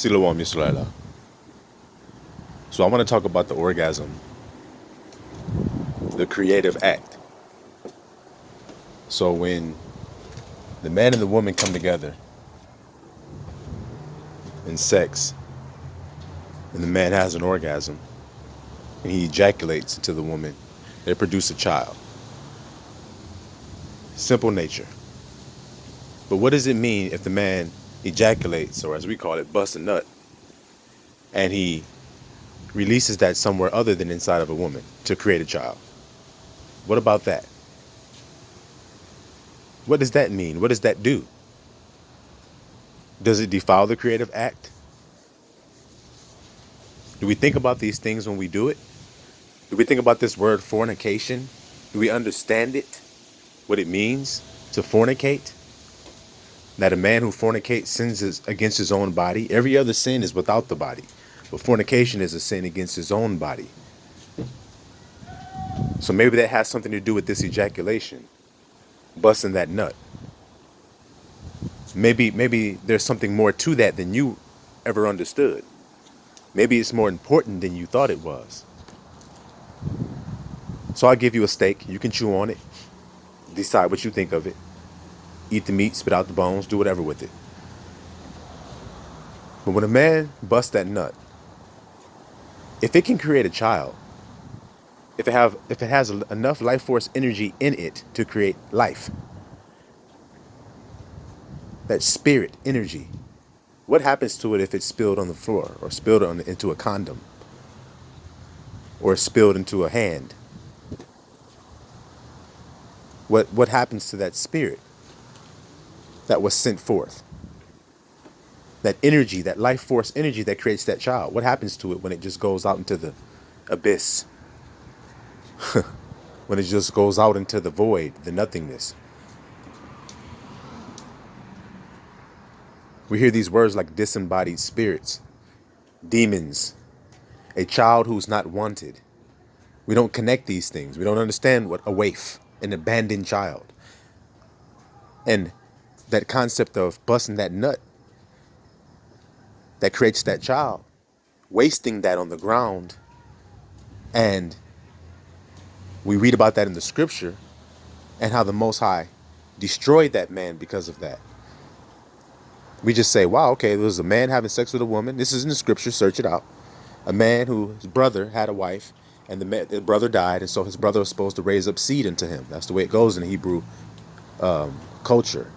Siloam Yisraela. So I want to talk about the orgasm, the creative act. So when the man and the woman come together in sex, and the man has an orgasm, and he ejaculates into the woman, they produce a child. Simple nature. But what does it mean if the man ejaculates, or as we call it, busts a nut, and he releases that somewhere other than inside of a woman to create a child? What about that? What does that mean? What does that do? Does it defile the creative act? Do we think about these things when we do it? Do we think about this word fornication? Do we understand it? What it means to fornicate? That a man who fornicates sins against his own body. Every other sin is without the body, but fornication is a sin against his own body. So maybe that has something to do with this ejaculation, busting that nut. Maybe there's something more to that than you ever understood. Maybe it's more important than you thought it was. So I'll give you a steak. You can chew on it. Decide what you think of it. Eat the meat, spit out the bones, do whatever with it. But when a man busts that nut, if it can create a child, if it has enough life force energy in it to create life, that spirit energy, what happens to it if it's spilled on the floor, or spilled into a condom, or spilled into a hand? What happens to that spirit that was sent forth? That energy, that life force energy that creates that child. What happens to it when it just goes out into the abyss? When it just goes out into the void, the nothingness. We hear these words like disembodied spirits, demons, a child who's not wanted. We don't connect these things. We don't understand what a waif, an abandoned child. And that concept of busting that nut that creates that child, wasting that on the ground. And we read about that in the scripture, and how the Most High destroyed that man because of that. We just say, wow, okay, there was a man having sex with a woman. This is in the scripture, search it out. A man whose brother had a wife, and the brother died, and so his brother was supposed to raise up seed unto him. That's the way it goes in Hebrew culture.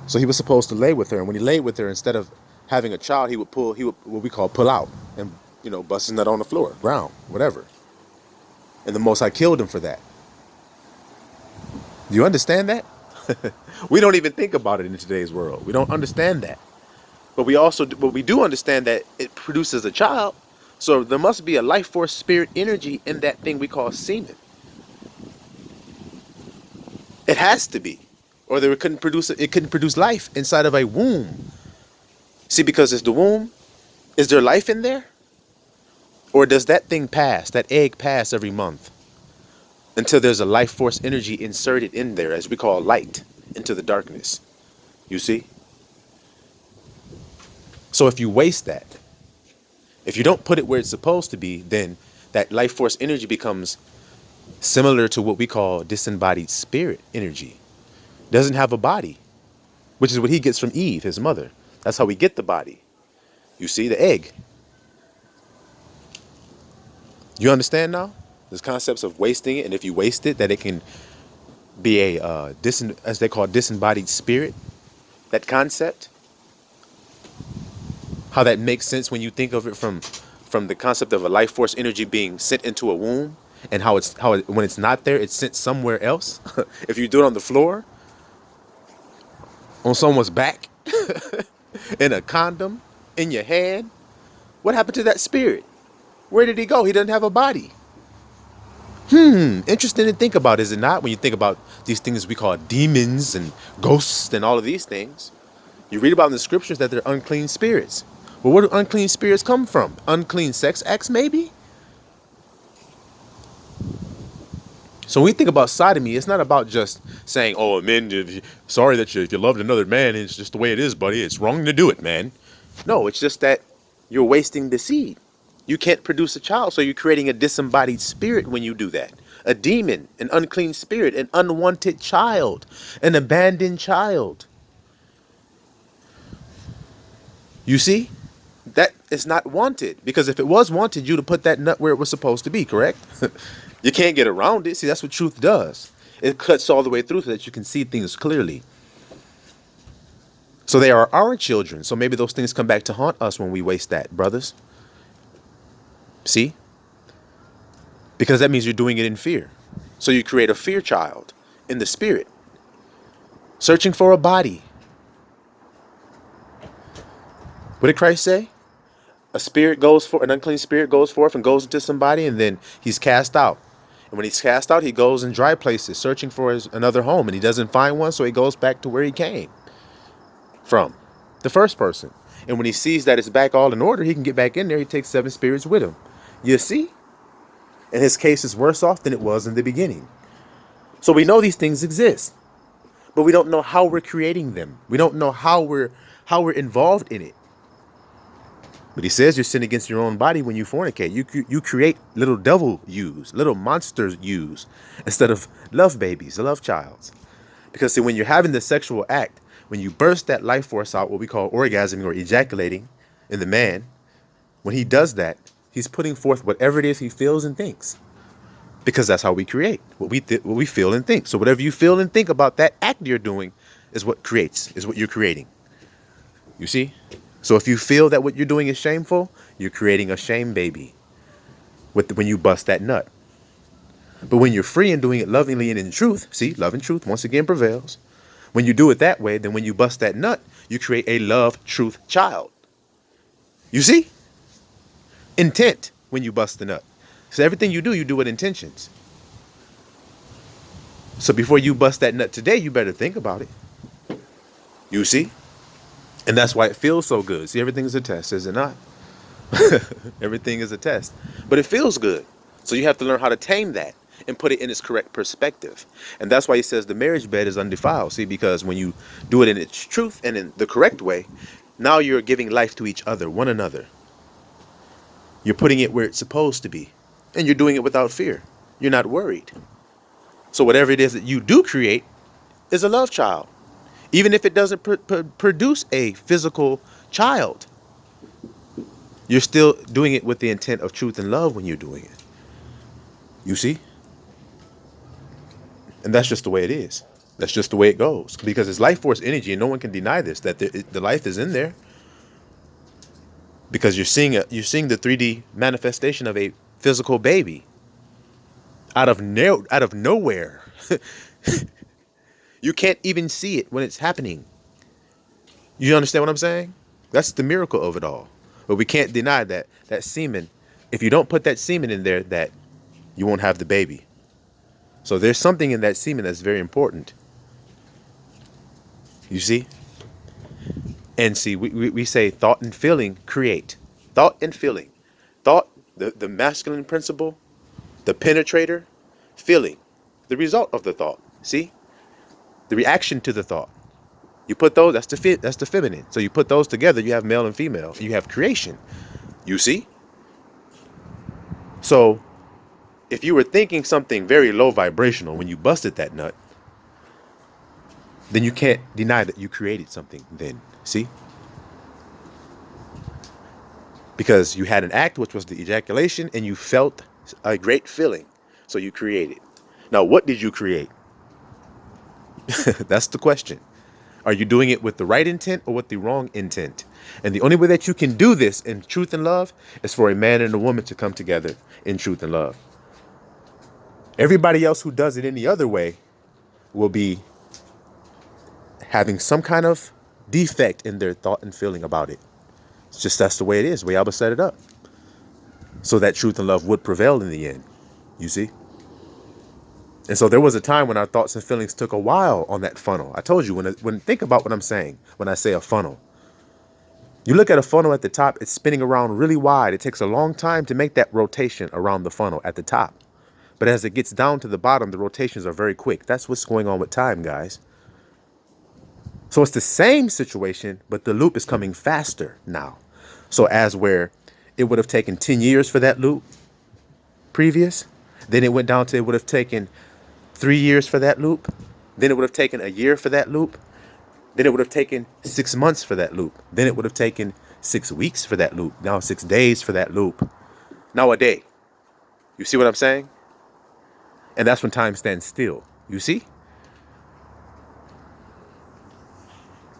So he was supposed to lay with her, and when he laid with her, instead of having a child, he would what we call pull out, and bust his nut on the floor, ground, whatever. And the Most High killed him for that. Do you understand that? We don't even think about it in today's world. We don't understand that. But we do understand that it produces a child. So there must be a life force spirit energy in that thing we call semen. It has to be. Or it couldn't produce life inside of a womb. See, because it's the womb, is there life in there? Or does that thing pass, that egg pass every month until there's a life force energy inserted in there, as we call light, into the darkness? You see? So if you waste that, if you don't put it where it's supposed to be, then that life force energy becomes similar to what we call disembodied spirit energy. Doesn't have a body, which is what he gets from Eve, his mother. That's how we get the body. You see, the egg. You understand now? There's concepts of wasting it, and if you waste it, that it can be as they call disembodied spirit. That concept, how that makes sense when you think of it from the concept of a life force energy being sent into a womb, and how when it's not there, it's sent somewhere else. If you do it on the floor, on someone's back, in a condom, in your hand, what happened to that spirit? Where did he go? He doesn't have a body. Interesting to think about, is it not? When you think about these things we call demons and ghosts and all of these things, you read about in the scriptures that they're unclean spirits. Well, where do unclean spirits come from? Unclean sex acts, maybe? So when we think about sodomy, it's not about just saying, "Oh, men, sorry that if you loved another man, it's just the way it is, buddy. It's wrong to do it, man." No, it's just that you're wasting the seed. You can't produce a child, so you're creating a disembodied spirit when you do that. A demon, an unclean spirit, an unwanted child, an abandoned child. You see? That is not wanted, because if it was wanted, you'd have put that nut where it was supposed to be, correct? You can't get around it. See, that's what truth does. It cuts all the way through so that you can see things clearly. So they are our children. So maybe those things come back to haunt us when we waste that, brothers. See? Because that means you're doing it in fear. So you create a fear child in the spirit, searching for a body. What did Christ say? An unclean spirit goes forth and goes into somebody, and then he's cast out. And when he's cast out, he goes in dry places, searching for another home, and he doesn't find one, so he goes back to where he came from, the first person. And when he sees that it's back all in order, he can get back in there. He takes 7 spirits with him. You see? And his case is worse off than it was in the beginning. So we know these things exist, but we don't know how we're creating them. We don't know how we're involved in it. But he says you sin against your own body when you fornicate. You create little devil yous, little monsters yous, instead of love babies, love childs. Because see, when you're having the sexual act, when you burst that life force out, what we call orgasming or ejaculating in the man, when he does that, he's putting forth whatever it is he feels and thinks. Because that's how we create, what we feel and think. So whatever you feel and think about that act you're doing is what you're creating. You see? So if you feel that what you're doing is shameful, you're creating a shame baby when you bust that nut. But when you're free and doing it lovingly and in truth, see, love and truth once again prevails. When you do it that way, then when you bust that nut, you create a love truth child. You see? Intent when you bust the nut. So everything you do with intentions. So before you bust that nut today, you better think about it. You see? And that's why it feels so good. See, everything is a test, is it not? Everything is a test. But it feels good. So you have to learn how to tame that and put it in its correct perspective. And that's why he says the marriage bed is undefiled. See, because when you do it in its truth and in the correct way, now you're giving life to each other, one another. You're putting it where it's supposed to be. And you're doing it without fear. You're not worried. So whatever it is that you do create is a love child. Even if it doesn't produce a physical child, you're still doing it with the intent of truth and love when you're doing it. You see? And that's just the way it is. That's just the way it goes. Because it's life force energy, and no one can deny this, that the life is in there. Because you're seeing the 3D manifestation of a physical baby out of nowhere. You can't even see it when it's happening. You understand what I'm saying? That's the miracle of it all. But we can't deny that semen, if you don't put that semen in there, that you won't have the baby. So there's something in that semen that's very important. You see? And see, we say thought and feeling create. Thought and feeling. Thought, the masculine principle, the penetrator, feeling, the result of the thought. See? The reaction to the thought. You put those, that's the feminine. So you put those together, you have male and female. You have creation. You see? So if you were thinking something very low vibrational when you busted that nut, then you can't deny that you created something then. See? Because you had an act, which was the ejaculation, and you felt a great feeling. So you created. Now, what did you create? That's the question. Are you doing it with the right intent or with the wrong intent? And the only way that you can do this in truth and love is for a man and a woman to come together in truth and love. Everybody else who does it any other way will be having some kind of defect in their thought and feeling about it. It's just that's the way it is, the way Abba set it up. So that truth and love would prevail in the end. You see? And so there was a time when our thoughts and feelings took a while on that funnel. I told you, when think about what I'm saying when I say a funnel. You look at a funnel at the top, it's spinning around really wide. It takes a long time to make that rotation around the funnel at the top. But as it gets down to the bottom, the rotations are very quick. That's what's going on with time, guys. So it's the same situation, but the loop is coming faster now. So as where it would have taken 10 years for that loop previous, then it went down to it would have taken 3 years for that loop. Then it would have taken a year for that loop. Then it would have taken 6 months for that loop. Then it would have taken 6 weeks for that loop. Now 6 days for that loop. Now a day. You see what I'm saying? And that's when time stands still. You see?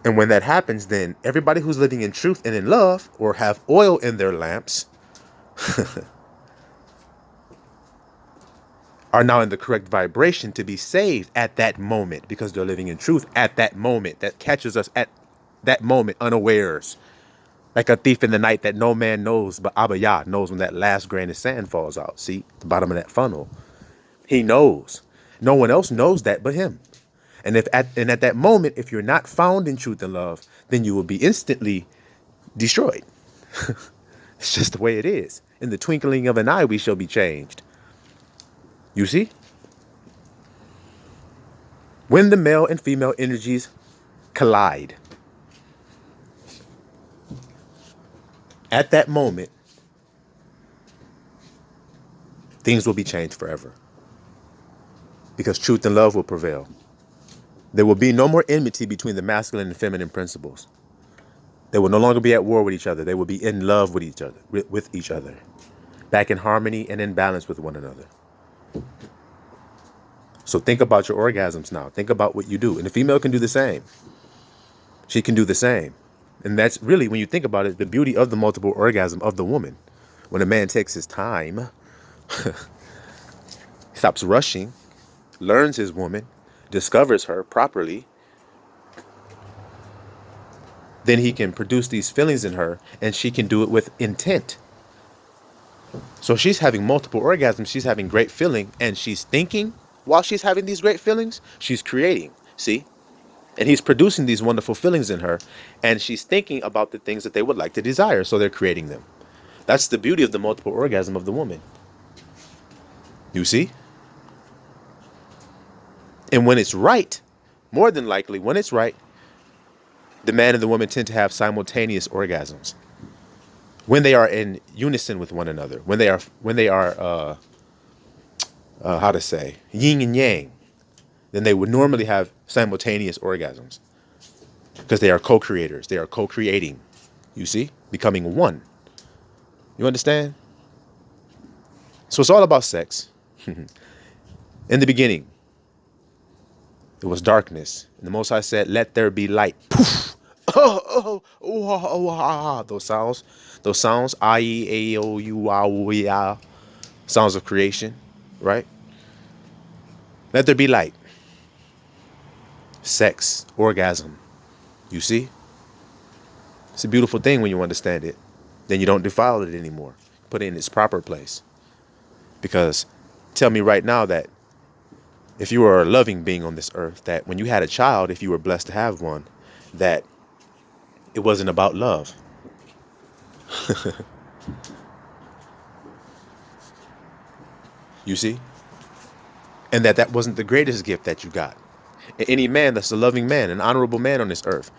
And when that happens, then everybody who's living in truth and in love, or have oil in their lamps, are now in the correct vibration to be saved at that moment, because they're living in truth at that moment. That catches us at that moment unawares. Like a thief in the night that no man knows, but Abba Yah knows when that last grain of sand falls out. See, the bottom of that funnel. He knows. No one else knows that but him. And at that moment, if you're not found in truth and love, then you will be instantly destroyed. It's just the way it is. In the twinkling of an eye, we shall be changed. You see? When the male and female energies collide, at that moment, things will be changed forever. Because truth and love will prevail. There will be no more enmity between the masculine and feminine principles. They will no longer be at war with each other. They will be in love with each other, back in harmony and in balance with one another. So think about your orgasms now. Think about what you do. And the female can do the same. She can do the same. And that's really, when you think about it, the beauty of the multiple orgasm of the woman. When a man takes his time, stops rushing, learns his woman, discovers her properly, then he can produce these feelings in her, and she can do it with intent. So she's having multiple orgasms, she's having great feeling, and she's thinking while she's having these great feelings, she's creating, see? And he's producing these wonderful feelings in her, and she's thinking about the things that they would like to desire, so they're creating them. That's the beauty of the multiple orgasm of the woman. You see? And when it's right, more than likely, when it's right, the man and the woman tend to have simultaneous orgasms. When they are in unison with one another, when they are how to say, yin and yang, then they would normally have simultaneous orgasms. Because they are co-creators, they are co-creating, you see, becoming one. You understand? So it's all about sex. In the beginning, it was darkness. And the Most High said, let there be light. Poof. Those sounds, I-E-A-O-U-A-O-Y-A, sounds of creation, right? Let there be light. Sex, orgasm. You see? It's a beautiful thing when you understand it. Then you don't defile it anymore. Put it in its proper place. Because tell me right now that if you were a loving being on this earth, that when you had a child, if you were blessed to have one, that it wasn't about love. You see? And that wasn't the greatest gift that you got. Any man that's a loving man, an honorable man on this earth,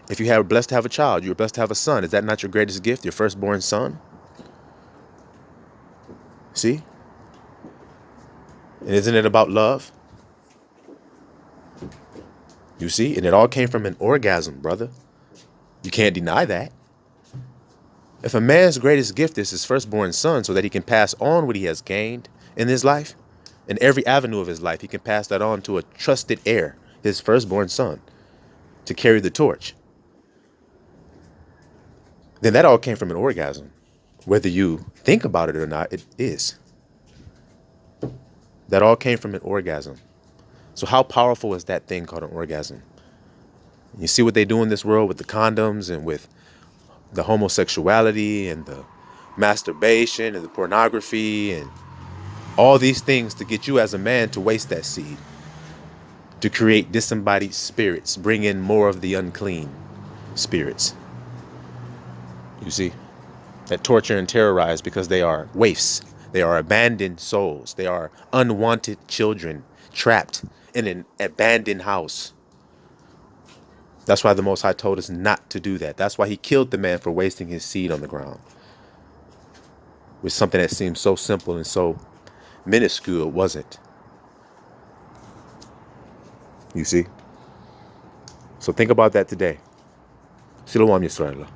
if you have blessed to have a child, you were blessed to have a son, is that not your greatest gift, your firstborn son? See? And isn't it about love? You see? And it all came from an orgasm, brother. You can't deny that. If a man's greatest gift is his firstborn son so that he can pass on what he has gained in his life, in every avenue of his life, he can pass that on to a trusted heir, his firstborn son, to carry the torch. Then that all came from an orgasm. Whether you think about it or not, it is. That all came from an orgasm. So how powerful is that thing called an orgasm? You see what they do in this world with the condoms and with the homosexuality and the masturbation and the pornography and all these things to get you as a man to waste that seed, to create disembodied spirits, bring in more of the unclean spirits. You see, that torture and terrorize because they are waifs. They are abandoned souls. They are unwanted children trapped in an abandoned house. That's why the Most High told us not to do that. That's why he killed the man for wasting his seed on the ground. With something that seemed so simple and so minuscule, it wasn't. You see? So think about that today. Shalom Yisrael.